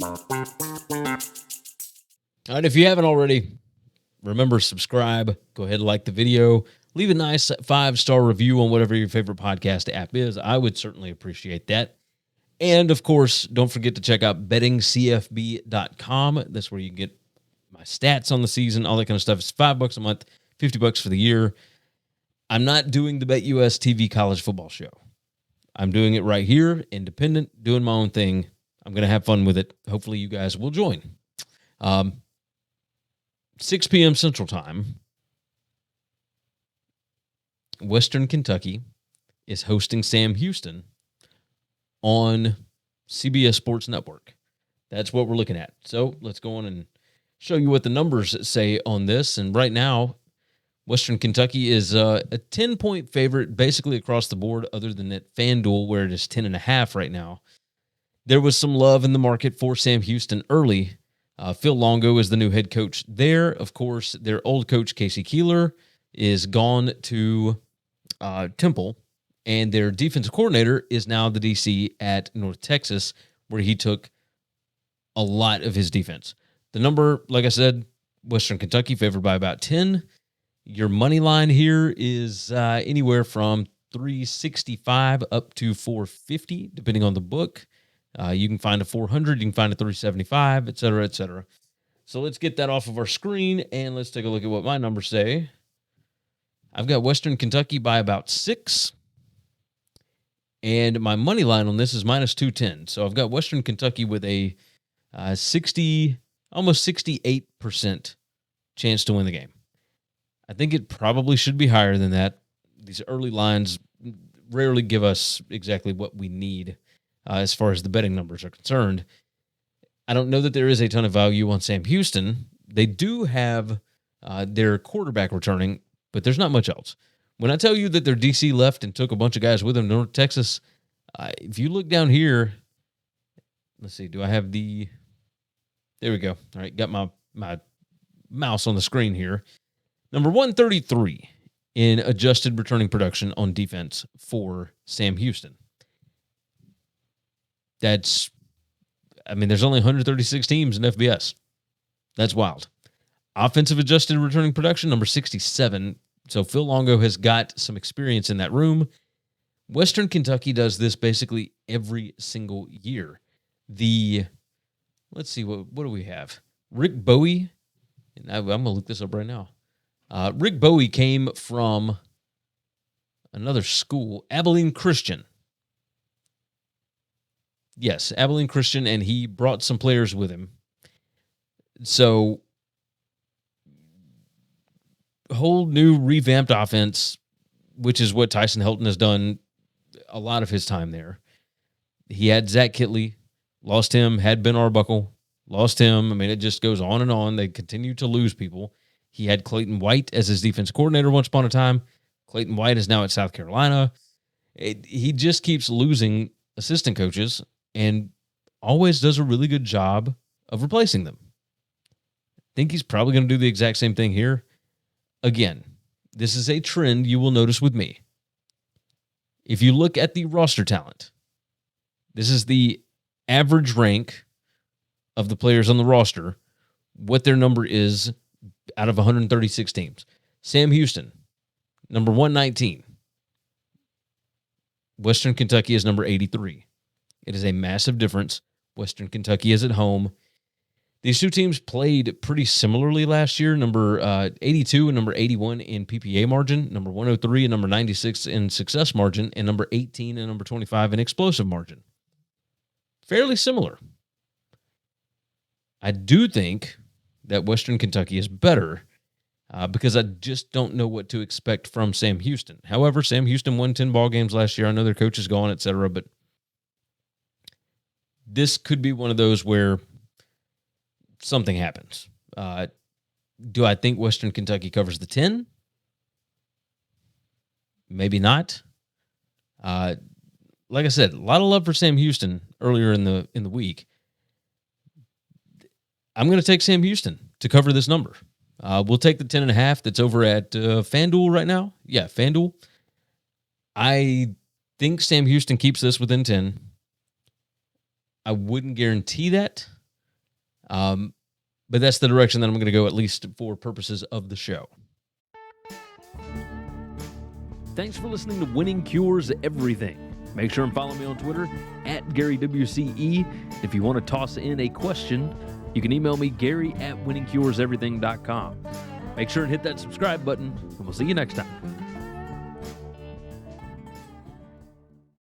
All right, if you haven't already, remember, subscribe, go ahead and like the video, leave a nice 5-star review on whatever your favorite podcast app is. I would certainly appreciate that. And of course, don't forget to check out bettingcfb.com. That's where you get my stats on the season, all that kind of stuff. It's $5 a month, $50 for the year. I'm not doing the BetUS TV college football show. I'm doing it right here, independent, doing my own thing. I'm going to have fun with it. Hopefully you guys will join. 6 p.m. Central Time, Western Kentucky is hosting Sam Houston on CBS Sports Network. That's what we're looking at. So let's go on and show you what the numbers say on this. And right now, Western Kentucky is a 10-point favorite basically across the board, other than at FanDuel, where it is 10.5 right now. There was some love in the market for Sam Houston early. Phil Longo is the new head coach there. Of course, their old coach, KC Keeler, is gone to Temple, and their defensive coordinator is now the DC at North Texas, where he took a lot of his defense. The number, like I said, Western Kentucky favored by about 10. Your money line here is anywhere from 365 up to 450, depending on the book. You can find a 400, you can find a 375, et cetera, et cetera. So let's get that off of our screen, and let's take a look at what my numbers say. I've got Western Kentucky by about 6, and my money line on this is minus 210. So I've got Western Kentucky with a almost 68% chance to win the game. I think it probably should be higher than that. These early lines rarely give us exactly what we need as far as the betting numbers are concerned. I don't know that there is a ton of value on Sam Houston. They do have their quarterback returning, but there's not much else. When I tell you that their DC left and took a bunch of guys with them to North Texas, if you look down here, let's see, do I have the... There we go. All right, got my mouse on the screen here. Number 133 in adjusted returning production on defense for Sam Houston. There's only 136 teams in FBS. That's wild. Offensive adjusted returning production, number 67. So Phil Longo has got some experience in that room. Western Kentucky does this basically every single year. Let's see, what do we have? Rick Bowie. And I'm going to look this up right now. Rick Bowie came from another school, Abilene Christian. Yes, Abilene Christian, and he brought some players with him. So, whole new revamped offense, which is what Tyson Helton has done a lot of his time there. He had Zach Kitley, lost him, had Ben Arbuckle, lost him. It just goes on and on. They continue to lose people. He had Clayton White as his defense coordinator once upon a time. Clayton White is now at South Carolina. He just keeps losing assistant coaches and always does a really good job of replacing them. I think he's probably going to do the exact same thing here. Again, this is a trend you will notice with me. If you look at the roster talent, this is the average rank of the players on the roster, what their number is out of 136 teams. Sam Houston, number 119. Western Kentucky is number 83. It is a massive difference. Western Kentucky is at home. These two teams played pretty similarly last year, number 82 and number 81 in PPA margin, number 103 and number 96 in success margin, and number 18 and number 25 in explosive margin. Fairly similar. I do think that Western Kentucky is better because I just don't know what to expect from Sam Houston. However, Sam Houston won 10 ball games last year. I know their coach is gone, et cetera, but this could be one of those where something happens. Do I think Western Kentucky covers the 10? Maybe not. Like I said, a lot of love for Sam Houston earlier in the week. I'm going to take Sam Houston to cover this number. We'll take the 10.5 that's over at FanDuel right now. Yeah, FanDuel. I think Sam Houston keeps this within 10. I wouldn't guarantee that. But that's the direction that I'm going to go, at least for purposes of the show. Thanks for listening to Winning Cures Everything. Make sure and follow me on Twitter @GaryWCE. If you want to toss in a question, you can email me, Gary@winningcureseverything.com. Make sure and hit that subscribe button, and we'll see you next time.